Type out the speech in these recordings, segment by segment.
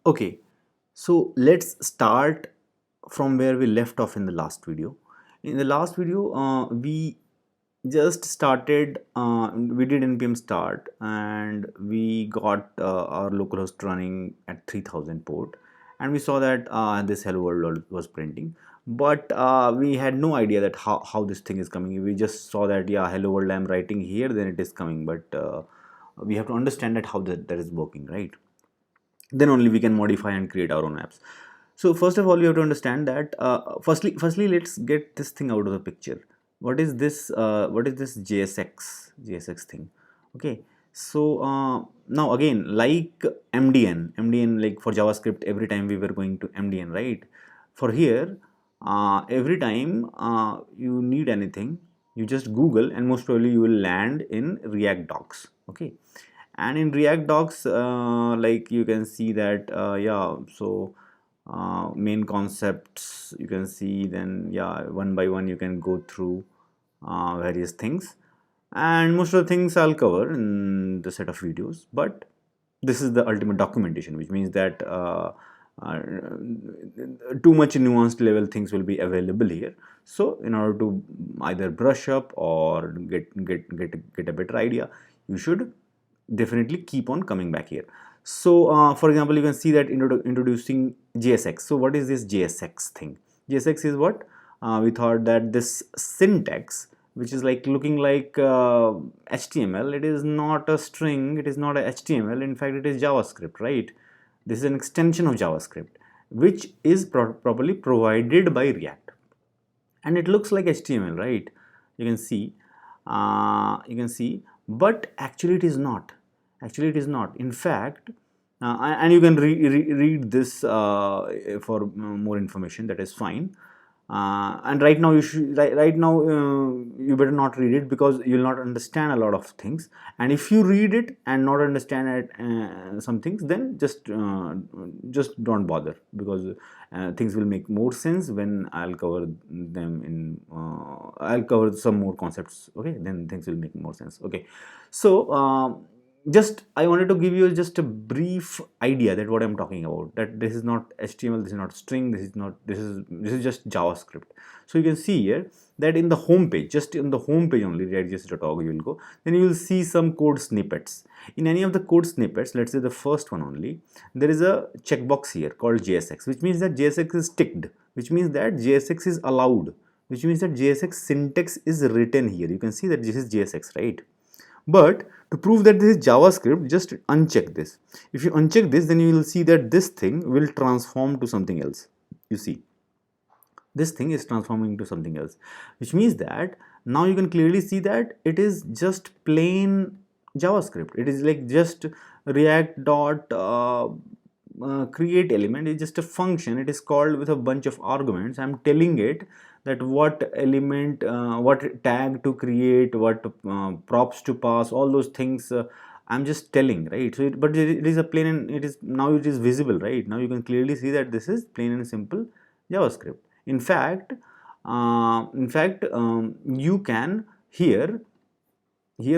Okay, so let's start from where we left off in the last video. In the last video, we just started, we did npm start and we got our localhost running at 3000 port, and we saw that this hello world was printing, but we had no idea that how this thing is coming. We just saw that, yeah, hello world I'm writing here, then it is coming, but we have to understand that how that is working, right? Then only we can modify and create our own apps. So first of all, you have to understand that firstly let's get this thing out of the picture. What is this JSX thing? Okay, so now again, like mdn, like for JavaScript, every time we were going to mdn, right? For here, every time you need anything, you just google and most probably you will land in React docs. Okay, and in React docs, like you can see that, yeah, so main concepts you can see, then yeah, one by one you can go through various things, and most of the things I'll cover in the set of videos, but this is the ultimate documentation, which means that uh, too much nuanced level things will be available here. So in order to either brush up or get a better idea, you should definitely keep on coming back here. So for example, you can see that introducing JSX. So what is this JSX thing? JSX is what we thought that this syntax, which is like looking like HTML. It is not a string, it is not a HTML, in fact it is JavaScript, right? This is an extension of JavaScript which is properly provided by React, and it looks like HTML, right? You can see, but actually it is not. Actually, it is not. In fact, and you can read this for more information. That is fine. And right now, right now you better not read it, because you will not understand a lot of things. And if you read it and not understand it, some things, then just don't bother, because things will make more sense when I'll cover them in. I'll cover some more concepts. Okay, then things will make more sense. Okay, so. Just I wanted to give you just a brief idea that what I'm talking about, that this is not HTML, this is not string, this is just JavaScript. So you can see here that in the home page, just in the home page only, react.js.org, you will go, then you will see some code snippets. In any of the code snippets, let's say the first one only, there is a checkbox here called JSX, which means that JSX is ticked, which means that JSX is allowed, which means that JSX syntax is written here. You can see that this is JSX, right? But to prove that this is JavaScript, just uncheck this. If you uncheck this, then you will see that this thing will transform to something else. You see, this thing is transforming to something else, which means that now you can clearly see that it is just plain JavaScript. It is like just React dot create element is just a function. It is called with a bunch of arguments. I'm telling it that what element, what tag to create, what props to pass, all those things. I'm just telling, right? So, but it is a plain, and it is now it is visible, right? Now you can clearly see that this is plain and simple JavaScript. In fact, you can here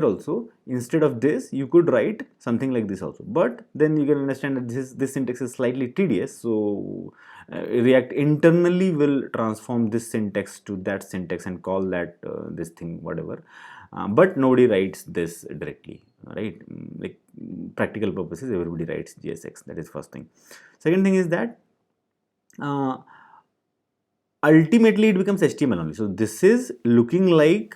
also, instead of this, you could write something like this also, but then you can understand that this syntax is slightly tedious. So React internally will transform this syntax to that syntax and call that this thing whatever, but nobody writes this directly, right? Like practical purposes, everybody writes JSX. That is first thing. Second thing is that ultimately it becomes HTML only. So this is looking like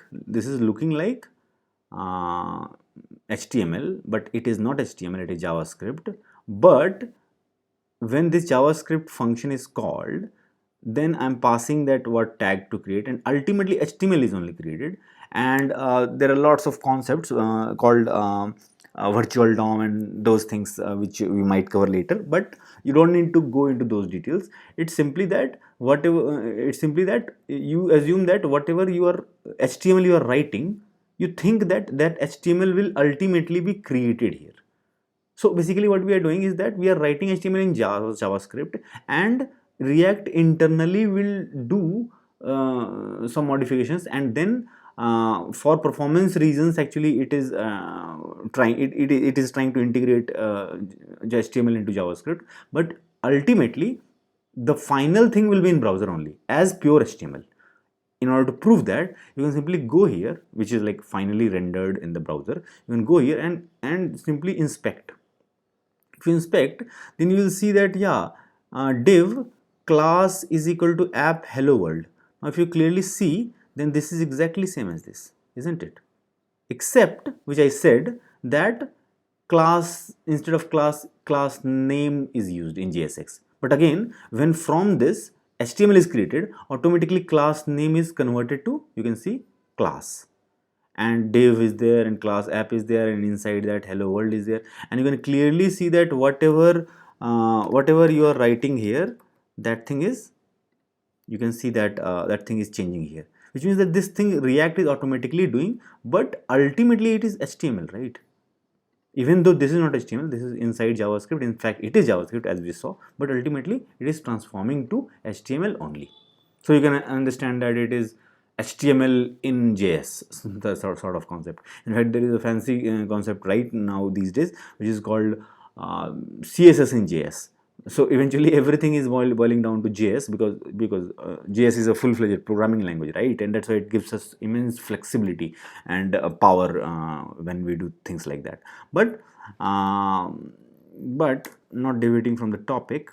HTML, but it is not HTML, it is JavaScript. But when this JavaScript function is called, then I'm passing that what tag to create, and ultimately HTML is only created. And there are lots of concepts called virtual DOM and those things, which we might cover later, but you don't need to go into those details. It's simply that you assume that whatever your HTML you are writing, you think that HTML will ultimately be created here. So basically what we are doing is that we are writing HTML in JavaScript, and React internally will do some modifications, and then for performance reasons, actually it is it is trying to integrate HTML into JavaScript, but ultimately the final thing will be in browser only as pure HTML. In order to prove that, you can simply go here, which is like finally rendered in the browser. You can go here and simply inspect. If you inspect, then you will see that, yeah, div class is equal to app hello world. Now if you clearly see, then this is exactly same as this, isn't it? Except, which I said, that class, instead of class name is used in JSX. But again, when from this HTML is created, automatically class name is converted to, you can see, class, and div is there and class app is there, and inside that hello world is there, and you can clearly see that whatever you are writing here, that thing is, you can see that that thing is changing here, which means that this thing React is automatically doing, but ultimately it is HTML, right? Even though this is not HTML, this is inside JavaScript. In fact, it is JavaScript as we saw, but ultimately it is transforming to HTML only. So you can understand that it is HTML in JS, the sort of concept. In fact, there is a fancy concept right now these days, which is called CSS in JS. So eventually everything is boiling down to JS, because JS is a full-fledged programming language, right? And that's why it gives us immense flexibility and power when we do things like that. But not deviating from the topic,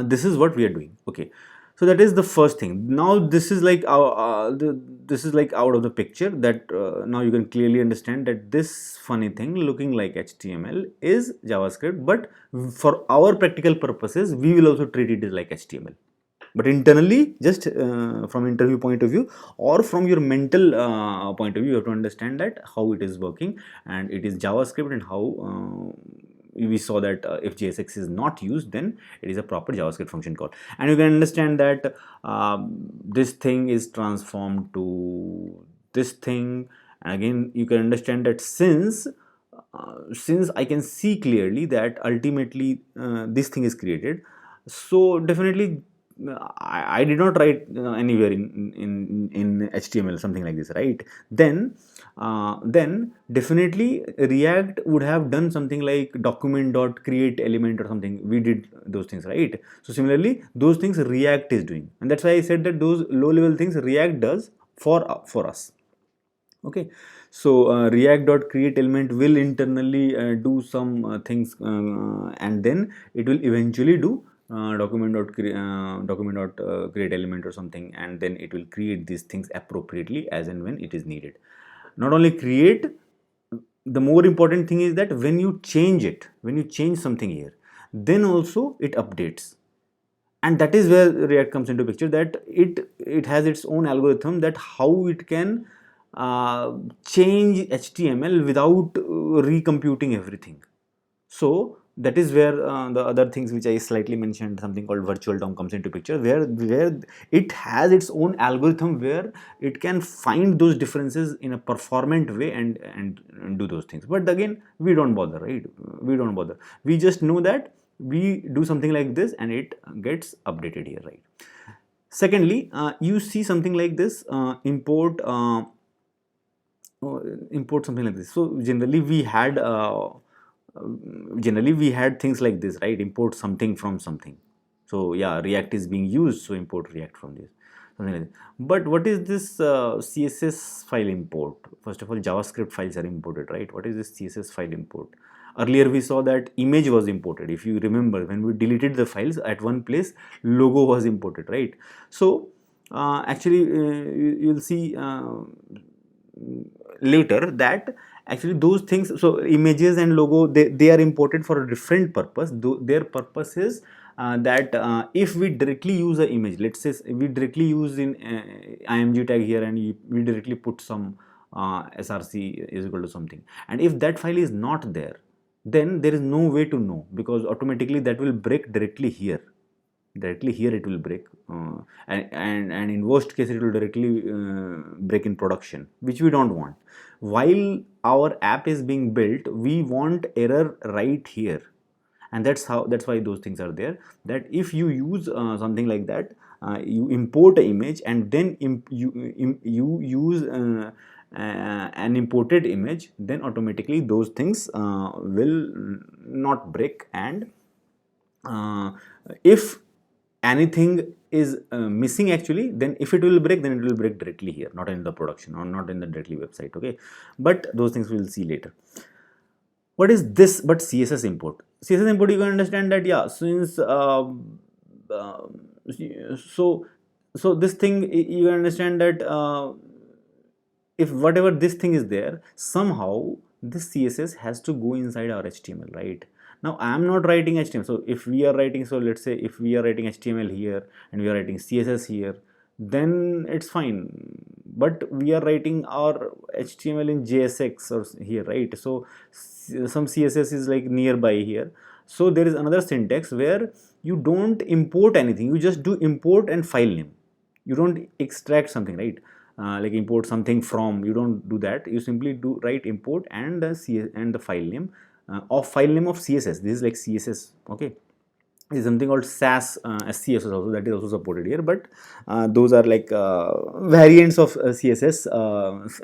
this is what we are doing. Okay, so that is the first thing. Now this is like this is like out of the picture, that now you can clearly understand that this funny thing looking like HTML is JavaScript, but for our practical purposes we will also treat it as like HTML. But internally, just from interview point of view or from your mental point of view, you have to understand that how it is working, and it is JavaScript, and how we saw that if JSX is not used, then it is a proper JavaScript function call. And you can understand that this thing is transformed to this thing. And again, you can understand that since I can see clearly that ultimately this thing is created, so definitely I did not write anywhere in HTML something like this, right? Then definitely React would have done something like document.create element or something. We did those things, right? So similarly, those things React is doing, and that's why I said that those low level things React does for us. Okay, so react.create element will internally do some things, and then it will eventually do document.create element or something, and then it will create these things appropriately as and when it is needed. Not only create, the more important thing is that when you change something here, then also it updates. And that is where React comes into picture, that it has its own algorithm, that how it can change HTML without recomputing everything. So that is where the other things which I slightly mentioned, something called virtual DOM, comes into picture, where it has its own algorithm, where it can find those differences in a performant way and do those things. But again, we don't bother, right? We don't bother. We just know that we do something like this and it gets updated here, right? Secondly, you see something like this, import something like this. So generally we had things like this, right? Import something from something. So yeah, React is being used, so import React from this, something like that. But what is this CSS file import? First of all, JavaScript files are imported, right? What is this CSS file import? Earlier we saw that image was imported. If you remember, when we deleted the files, at one place logo was imported, right? So actually you'll see later that actually those things, so images and logo, they are imported for a different purpose. Their purpose is that if we directly use an image, let's say we directly use in img tag here, and we directly put some src is equal to something, and if that file is not there, then there is no way to know, because automatically that will break directly here. It will break, and in worst case it will directly break in production, which we don't want. While our app is being built, we want error right here, and that's why those things are there, that if you use something like that, you import an image and then you use an imported image, then automatically those things will not break. And if anything is missing actually, then if it will break, then it will break directly here, not in the production or not in the directly website. Okay, but those things we will see later. What is this but CSS import? CSS import, you can understand that, yeah, since uh, so this thing, you can understand that if whatever this thing is there, somehow this CSS has to go inside our HTML, right? Now I am not writing HTML, so if we are writing, so let's say if we are writing HTML here and we are writing CSS here, then it's fine. But we are writing our HTML in JSX or here, right? So some CSS is like nearby here. So there is another syntax where you don't import anything, you just do import and file name. You don't extract something, right? Like import something from, you don't do that. You simply do write import and the file name of CSS. This is like CSS. Okay, is something called SAS SCSS also, that is also supported here, but those are like variants of CSS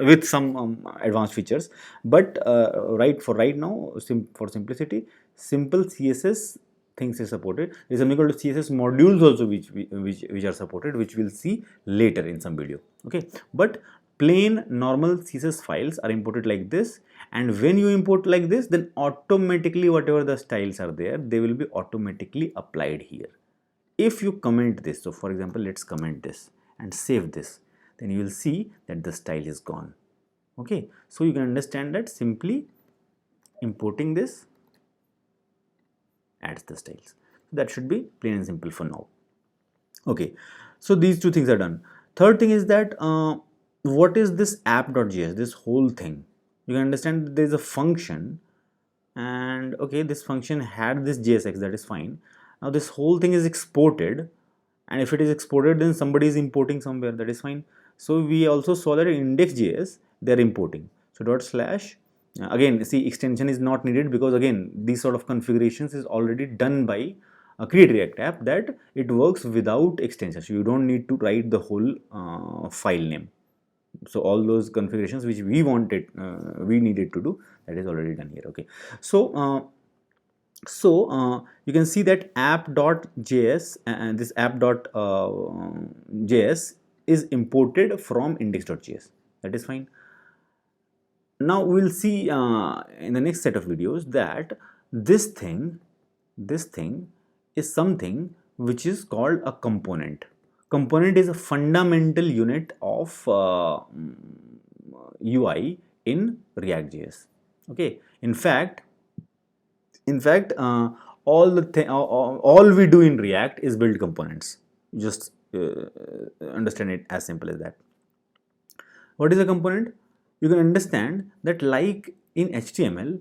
with some advanced features. But right now, for simplicity, simple CSS things is supported. There is something called CSS modules also, which are supported, which we'll see later in some video. Okay, but plain normal CSS files are imported like this, and when you import like this, then automatically whatever the styles are there, they will be automatically applied here. If you comment this, so for example, let's comment this and save this, then you will see that the style is gone. Okay, so you can understand that simply importing this adds the styles. That should be plain and simple for now. Okay, so these two things are done. Third thing is that what is this app.js, this whole thing? You can understand that there is a function, and okay, this function had this JSX, that is fine. Now this whole thing is exported, and if it is exported, then somebody is importing somewhere, that is fine. So we also saw that in index.js they are importing. So dot slash, again, see, extension is not needed, because again these sort of configurations is already done by Create React app, that it works without extension. So you don't need to write the whole file name. So all those configurations which we wanted, we needed to do, that is already done here. Okay, so you can see that app.js and this app.js is imported from index.js. That is fine. Now we'll see in the next set of videos that this thing is something which is called a component. Component is a fundamental unit of UI in React.js. Okay, in fact, all we do in React is build components. Just understand it as simple as that. What is a component? You can understand that, like in HTML,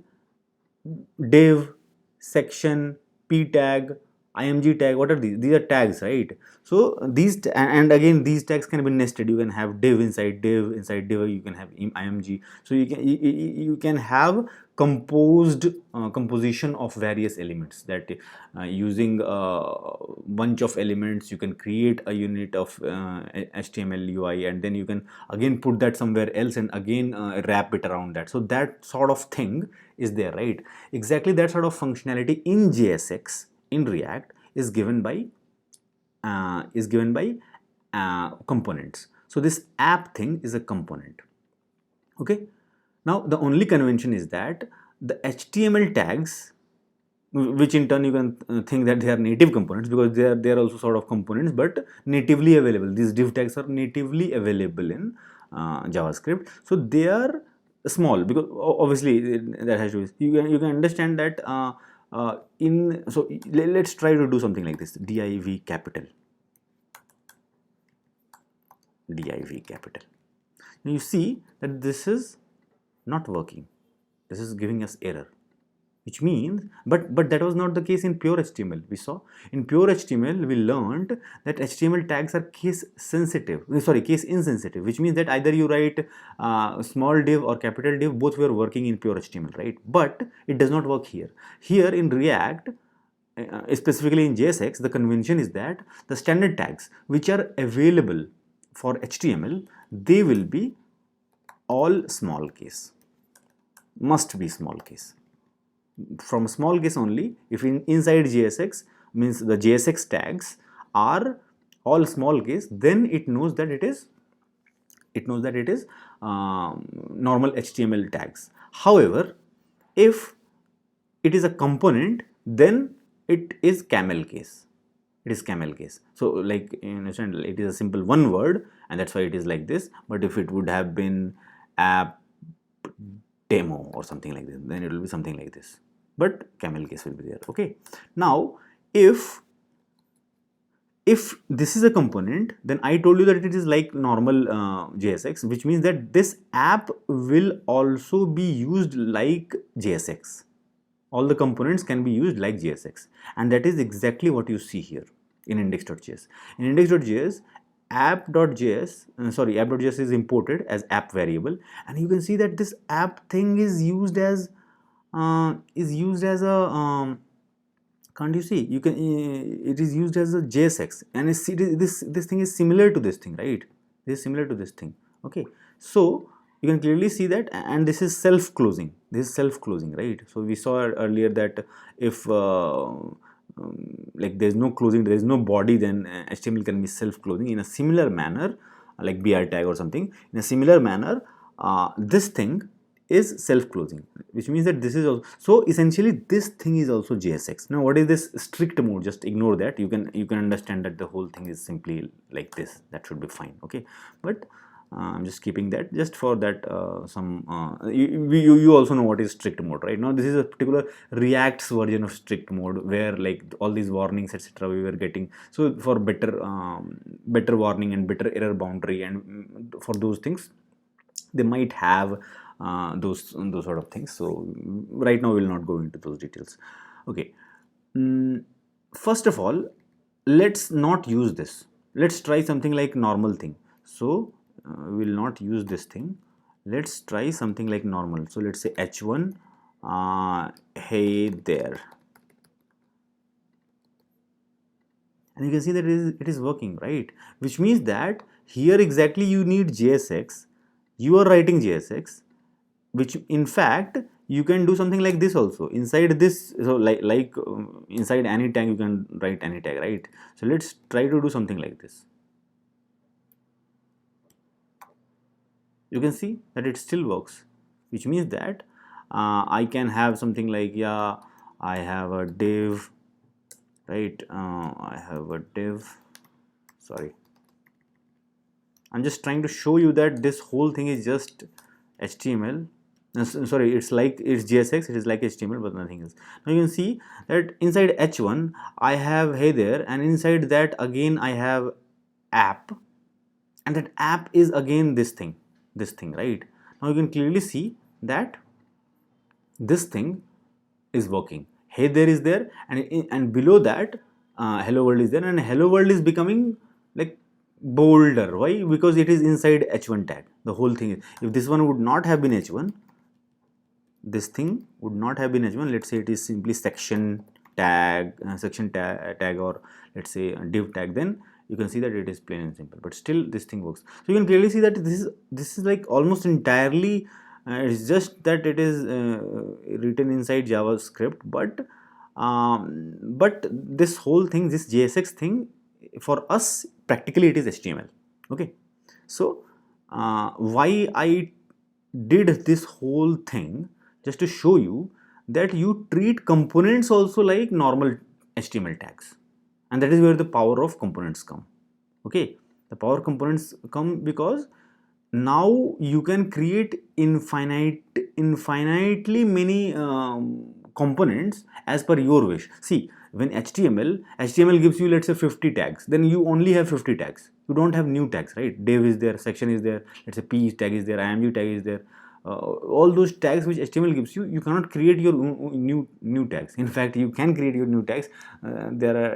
div, section, p tag, img tag, what are these? These are tags, right? So these, and again these tags can be nested. You can have div inside div, inside div you can have img. So you can have composed composition of various elements, that using a bunch of elements you can create a unit of HTML UI, and then you can again put that somewhere else and again wrap it around that. So that sort of thing is there, right? Exactly that sort of functionality in JSX in React is given by components. So this app thing is a component. Okay, now the only convention is that the HTML tags, which in turn you can think that they are native components, because they are also sort of components but natively available. These div tags are natively available in JavaScript, so they are small, because obviously that has to be, you can understand that so let's try to do something like this: div capital. Now you see that this is not working, this is giving us error, which means, but that was not the case in pure HTML. We saw in pure HTML we learned that HTML tags are case insensitive, which means that either you write small div or capital div, both were working in pure HTML, right? But it does not work here. Here in React, specifically in JSX, the convention is that the standard tags which are available for HTML, they will be all small case, must be small case. From small case only, if inside JSX means the JSX tags are all small case, then it knows that it is normal HTML tags. However, if it is a component, then it is camel case. It is camel case. So like in it is a simple one word, and that's why it is like this. But if it would have been app demo or something like this, then it will be something like this. But camel case will be there. Okay. Now, if this is a component, then I told you that it is like normal JSX, which means that this app will also be used like JSX. All the components can be used like JSX, and that is exactly what you see here in index.js. In index.js, app.js is imported as app variable, and you can see that this app thing is used as a can't you see? You can it is used as a JSX, and this thing is similar to this thing, right? This is similar to this thing. Okay, so you can clearly see that, and this is self-closing. This is self-closing, right? So we saw earlier that if like there is no closing, there is no body, then HTML can be self-closing in a similar manner, like BR tag or something. In a similar manner, this thing is self-closing, which means that this is also, so essentially this thing is also JSX. Now what is this strict mode? Just ignore that. You can understand that the whole thing is simply like this. That should be fine. Okay, but I'm just keeping that just for that you also know what is strict mode, right? Now this is a particular React's version of strict mode, where like all these warnings etc we were getting. So for better warning and better error boundary, and for those things they might have those sort of things. So right now we will not go into those details. Okay, first of all, let's not use this. Let's try something like normal thing. So we will not use this thing. Let's try something like normal. So let's say h1 hey there, and you can see that it is working, right? Which means that here exactly you need JSX. You are writing JSX, which in fact you can do something like this also inside this. So like inside any tag you can write any tag, right? So let's try to do something like this. You can see that it still works, which means that I can have something like, yeah, I have a div, right? I have a div, sorry, I'm just trying to show you that this whole thing is just HTML. Sorry, it's JSX, it is like HTML but nothing else. Now you can see that inside h1 I have hey there, and inside that again I have app, and that app is again this thing, right? Now you can clearly see that this thing is working. Hey there is there, and below that hello world is there, and hello world is becoming like bolder. Why? Because it is inside h1 tag. The whole thing is, if this one would not have been h1, this thing would not have been h1. Let's say it is simply section tag, or let's say a div tag, then you can see that it is plain and simple, but still this thing works. So you can clearly see that this is like almost entirely it's just that it is written inside JavaScript, but this whole thing, this JSX thing, for us practically it is HTML. Okay, so why I did this whole thing, just to show you that you treat components also like normal HTML tags, and that is where the power of components come. Okay, the power components come because now you can create infinitely many components as per your wish. See, when HTML gives you, let's say, 50 tags, then you only have 50 tags. You don't have new tags, right? Div is there, section is there, let's say p tag is there, img tag is there. All those tags which HTML gives you, you cannot create your new tags. In fact, you can create your new tags. There are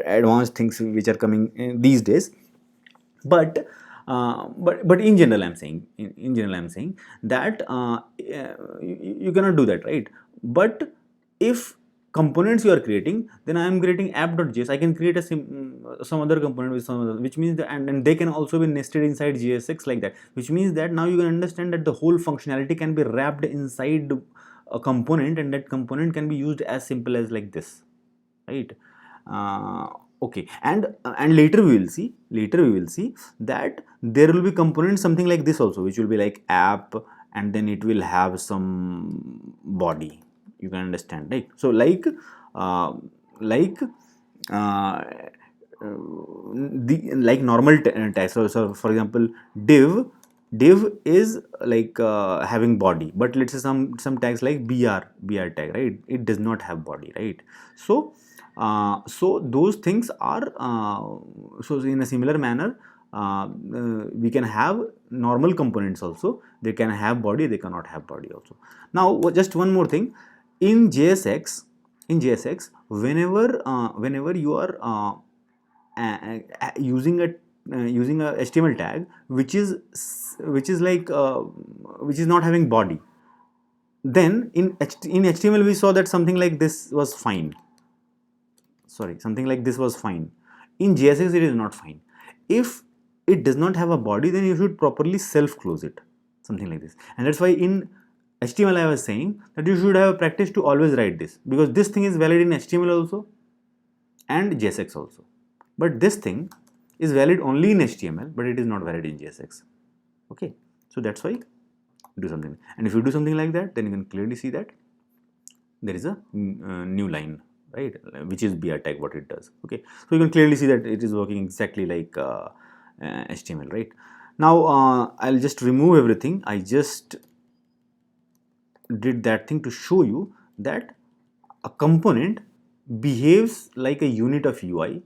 advanced things which are coming these days, but in general I'm saying, that you cannot do that, right? But if components you are creating, then I am creating app.js. I can create a some other component with some other, which means that, and they can also be nested inside JSX like that, which means that now you can understand that the whole functionality can be wrapped inside a component, and that component can be used as simple as like this, right? uh, okay, and later we will see that there will be components something like this also, which will be like app, and then it will have some body, you can understand, right? So uh, like uh, the like normal tag. So for example, div is like having body, but let's say some tags like br tag, right? It does not have body, right? So so those things are so in a similar manner, we can have normal components also. They can have body, they cannot have body also. Now just one more thing, in JSX, whenever you are using a HTML tag which is like which is not having body, then in HTML we saw that something like this was fine. Sorry, something like this was fine. In JSX it is not fine. If it does not have a body, then you should properly self close it, something like this. And that's why in HTML I was saying that you should have a practice to always write this, because this thing is valid in HTML also and JSX also. But this thing is valid only in HTML, but it is not valid in JSX. Okay, so that's why do something. And if you do something like that, then you can clearly see that there is a new line, right, which is br tag, what it does. Okay, so you can clearly see that it is working exactly like HTML, right? Now I'll just remove everything. I just did that thing to show you that a component behaves like a unit of UI,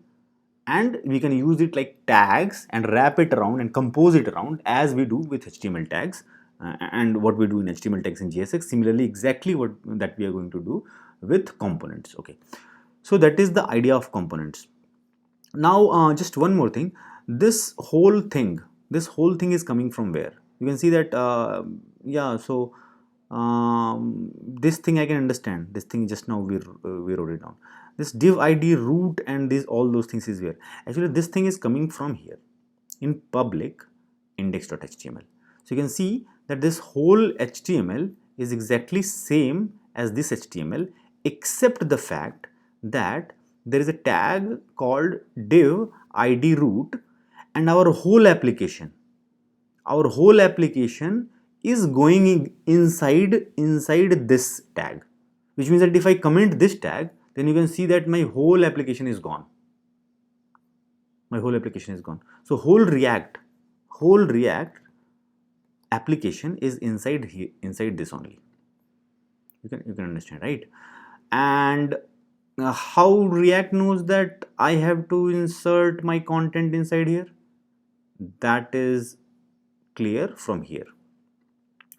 and we can use it like tags and wrap it around and compose it around as we do with HTML tags, and what we do in HTML tags in JSX. Similarly, exactly what that we are going to do with components. Okay, so that is the idea of components. Now just one more thing, this whole thing is coming from where? You can see that yeah, so this thing I can understand. This thing just now we wrote it down. This div id root and this all those things is where? Actually this thing is coming from here in public index.html. So you can see that this whole HTML is exactly same as this HTML, except the fact that there is a tag called div id root, and our whole application is going inside this tag, which means that if I comment this tag, then you can see that my whole application is gone. So whole React application is inside here, inside this only. You can understand, right? And how React knows that I have to insert my content inside here? That is clear from here.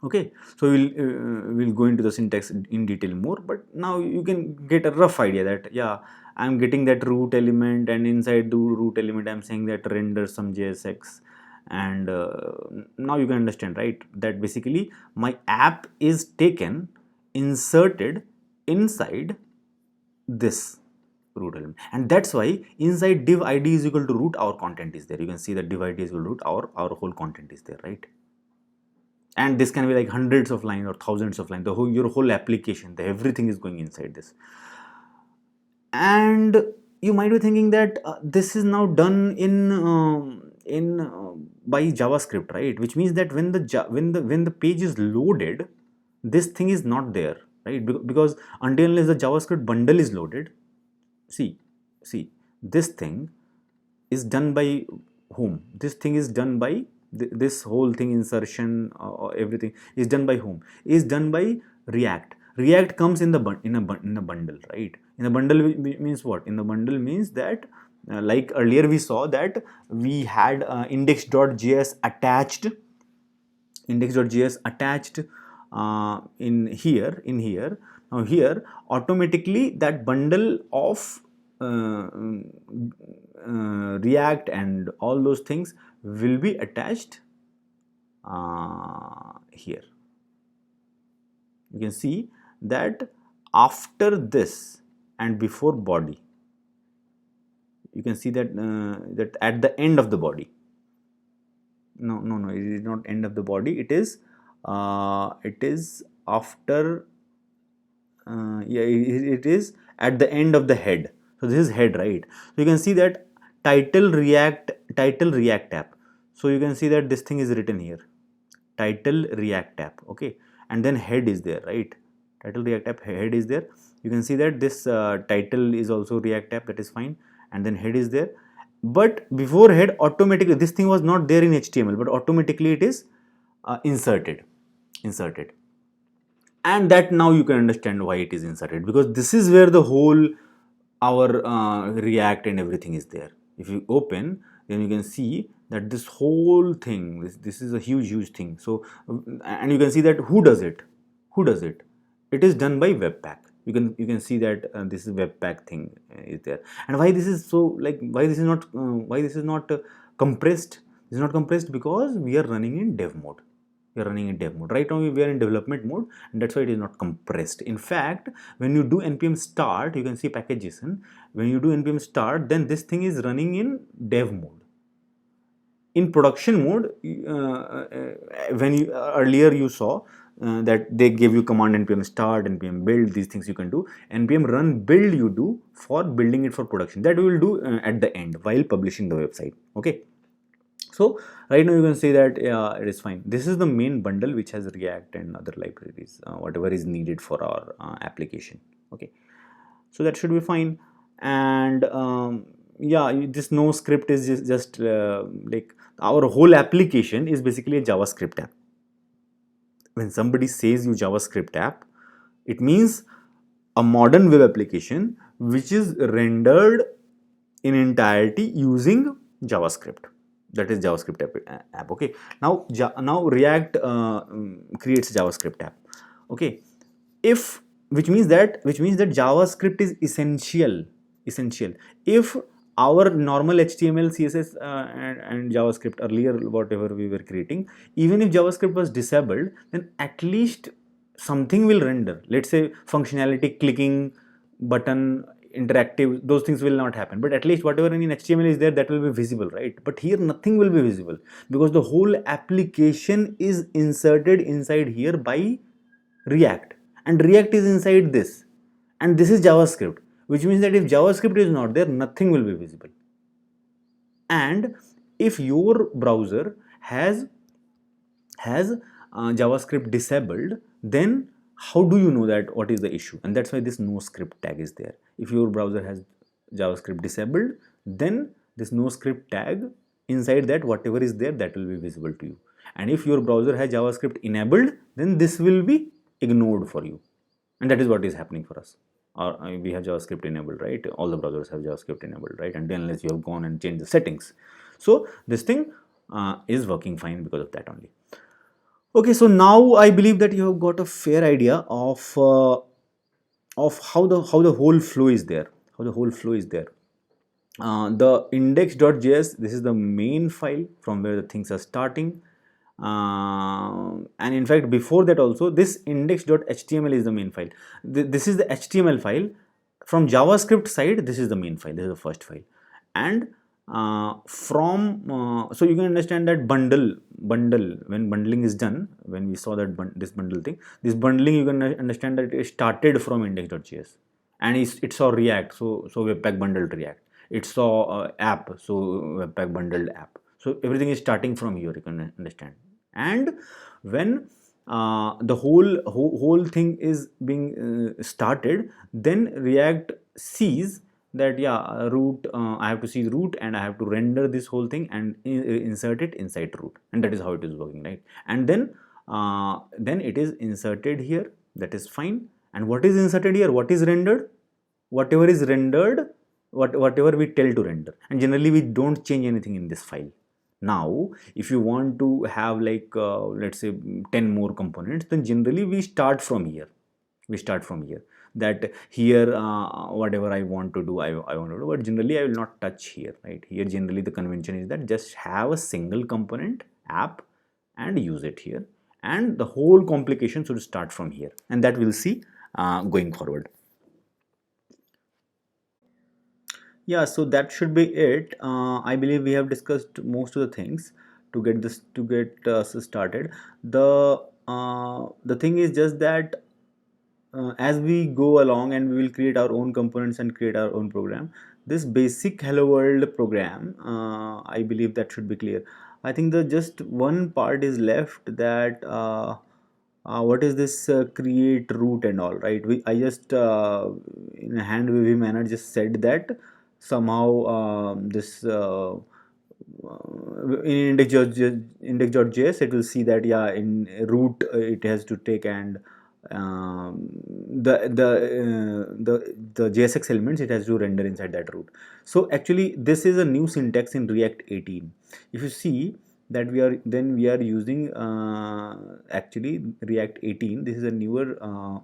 Okay, so we'll go into the syntax in detail more, but now you can get a rough idea that yeah, I'm getting that root element, and inside the root element I'm saying that render some JSX, and now you can understand, right, that basically my app is taken, inserted inside this root element, and that's why inside div id is equal to root, our content is there. You can see that div id is equal to root, our whole content is there, right? And this can be like hundreds of lines or thousands of lines, your whole application, everything is going inside this. And you might be thinking that this is now done by JavaScript, right? Which means that when the page is loaded, this thing is not there, right? Because until unless the JavaScript bundle is loaded, see this thing is done by whom? This thing is done by this whole thing, insertion, everything is done by whom? Is done by React. React comes in a bundle, right? In a bundle means what? In the bundle means that like earlier we saw that we had index.js attached in here. Now here automatically that bundle of React and all those things will be attached here. You can see that after this and before body. You can see that that at the end of the body. No, it is not end of the body. It is after. Yeah, it is at the end of the head. So this is head, right? So you can see that title React app. So you can see that this thing is written here, title React app. Okay, and then head is there, right? Title React app, head is there. You can see that this title is also React app. That is fine, and then head is there. But before head, automatically this thing was not there in HTML, but automatically it is inserted, and that now you can understand why it is inserted, because this is where the whole our React and everything is there. If you open, then you can see that this whole thing, this is a huge thing. So and you can see that who does it, it is done by Webpack. You can see that this is Webpack thing is there. And why this is so, like, why this is not compressed? This is not compressed because we are running in dev mode. Right now we are in development mode, and that's why it is not compressed. In fact, when you do npm start, you can see package.json. When you do npm start, then this thing is running in dev mode. In production mode, when you earlier you saw that they gave you command npm start, npm build, these things you can do. Npm run build you do for building it for production. That we will do at the end while publishing the website. Okay. So right now you can see that it is fine. This is the main bundle which has React and other libraries, whatever is needed for our application. Okay, so that should be fine. And yeah, this no script is just like our whole application is basically a JavaScript app. When somebody says you JavaScript app, it means a modern web application which is rendered in entirety using JavaScript. That is JavaScript app. Okay. Now React creates JavaScript app. Okay. If which means that JavaScript is essential. If our normal HTML, CSS, and JavaScript earlier, whatever we were creating, even if JavaScript was disabled, then at least something will render. Let's say functionality, clicking button, interactive, those things will not happen, but at least whatever in HTML is there, that will be visible, right? But here nothing will be visible because the whole application is inserted inside here by React, and React is inside this, and this is JavaScript, which means that if JavaScript is not there, nothing will be visible. And if your browser has JavaScript disabled, then how do you know that what is the issue? And that's why this no script tag is there. If your browser has JavaScript disabled, then this no script tag, inside that whatever is there, that will be visible to you. And if your browser has JavaScript enabled, then this will be ignored for you. And that is what is happening for us. We have JavaScript enabled, right? All the browsers have JavaScript enabled, right? And then unless you have gone and changed the settings. So this thing is working fine because of that only. Okay, so now I believe that you have got a fair idea of how the whole flow is there. The index.js, this is the main file from where the things are starting. And in fact, before that also, this index.html is the main file. This is the HTML file. From JavaScript side, this is the main file. This is the first file. And so you can understand that bundle when bundling is done, when we saw that this bundle thing, this bundling, you can understand that it started from index.js, and it saw React, so Webpack bundled React. It saw app, so Webpack bundled app. So everything is starting from here, you can understand. And when the whole thing is being started, then React sees that, yeah, root, I have to see root, and I have to render this whole thing and insert it inside root, and that is how it is working, right? And then it is inserted here, that is fine. And what is inserted here, what is rendered? Whatever is rendered, whatever we tell to render, and generally we don't change anything in this file. Now if you want to have like let's say 10 more components, then generally we start from here. That here whatever I want to do, I want to do, but generally I will not touch here, right? Here generally the convention is that just have a single component app and use it here, and the whole complication should start from here, and that we'll see going forward. Yeah, so that should be it. I believe we have discussed most of the things to get us started. The thing is just that as we go along and we will create our own components and create our own program, this basic hello world program, I believe that should be clear. I think the just one part is left, that what is this create root and all, right? I just in a hand wavy manner just said that somehow this in index.js it will see that, yeah, in root it has to take, and the JSX elements it has to render inside that root. So actually this is a new syntax in React 18. If you see that we are using actually React 18. This is a newer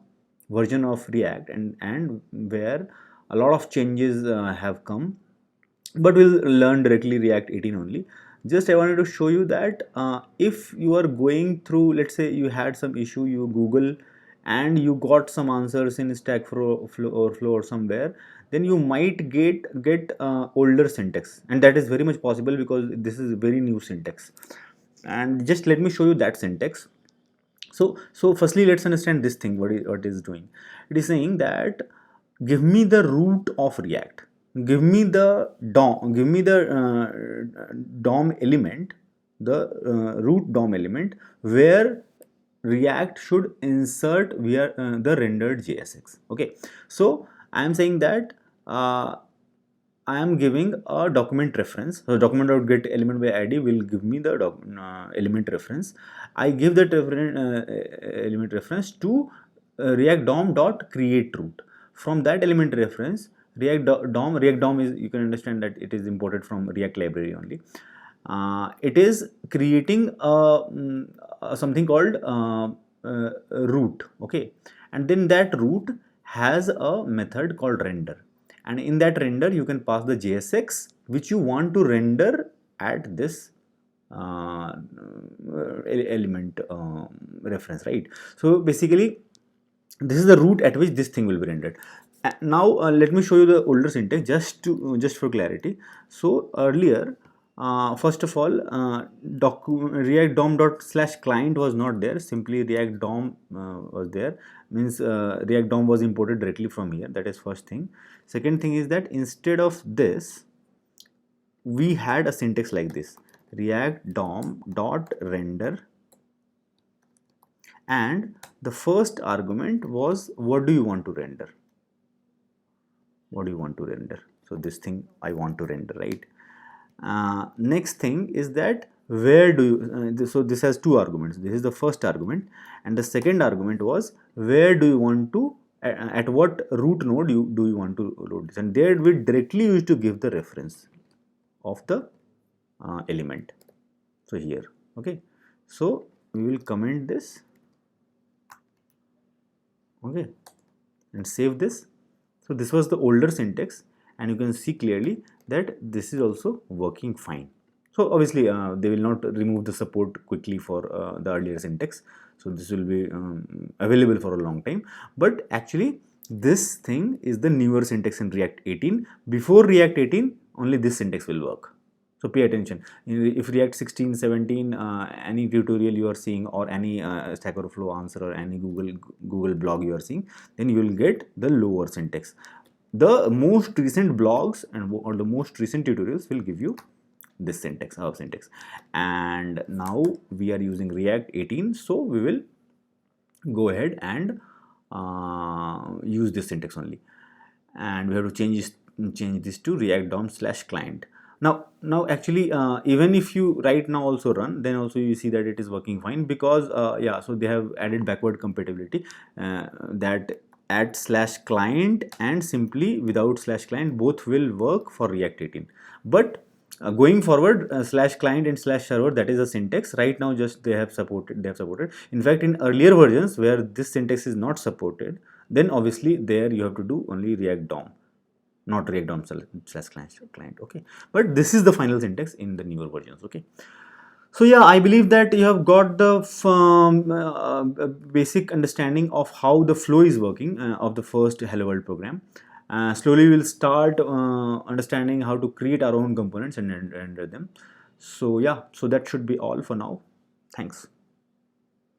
version of React, and where a lot of changes have come, but we'll learn directly React 18 only. Just I wanted to show you that if you are going through, let's say you had some issue, you Google and you got some answers in Stack Overflow or somewhere, then you might get older syntax, and that is very much possible because this is a very new syntax. And just let me show you that syntax. So firstly, let's understand this thing. What is doing? It is saying that give me the root of React. Give me the DOM. Give me the DOM element, the root DOM element where React should insert via the rendered JSX. Okay. So I am saying that. I am giving a document reference. So document.get element by ID will give me the element reference. I give that element reference to React DOM dot create root. From that element reference, React DOM is, you can understand that it is imported from React library only. It is creating something called root. Okay, and then that root has a method called render, and in that render you can pass the JSX which you want to render at this element reference, right? So basically this is the root at which this thing will be rendered. Now let me show you the older syntax just for clarity. So earlier, first of all, React DOM dot slash client was not there. Simply React DOM was there. Means React DOM was imported directly from here. That is first thing. Second thing is that instead of this, we had a syntax like this: React DOM dot render, and the first argument was what do you want to render. What do you want to render? So this thing I want to render, right? Next thing is that where do you so this has two arguments. This is the first argument, and the second argument was where do you want to at what root node do you want to load this, and there we directly used to give the reference of the element. So here, okay, so we will comment this, okay, and save this. So this was the older syntax, and you can see clearly that this is also working fine. So obviously they will not remove the support quickly for the earlier syntax, so this will be available for a long time. But actually this thing is the newer syntax in React 18. Before React 18 only this syntax will work. So pay attention. If React 16, 17, any tutorial you are seeing, or any Stack Overflow answer, or any Google blog you are seeing, then you will get the lower syntax. The most recent blogs or the most recent tutorials will give you this syntax, our syntax. And now we are using React 18, so we will go ahead and use this syntax only. And we have to change this to React DOM slash client. Now actually even if you right now also run, then also you see that it is working fine, because yeah, so they have added backward compatibility, that add slash client and simply without slash client both will work for React 18. But going forward, slash client and slash server, that is a syntax. Right now just they have supported. In fact, in earlier versions where this syntax is not supported, then obviously there you have to do only React DOM, not React DOM slash client. Okay, but this is the final syntax in the newer versions. Okay, so yeah, I believe that you have got the basic understanding of how the flow is working of the first Hello World program. Slowly we'll start understanding how to create our own components and render them. So yeah, so that should be all for now. Thanks.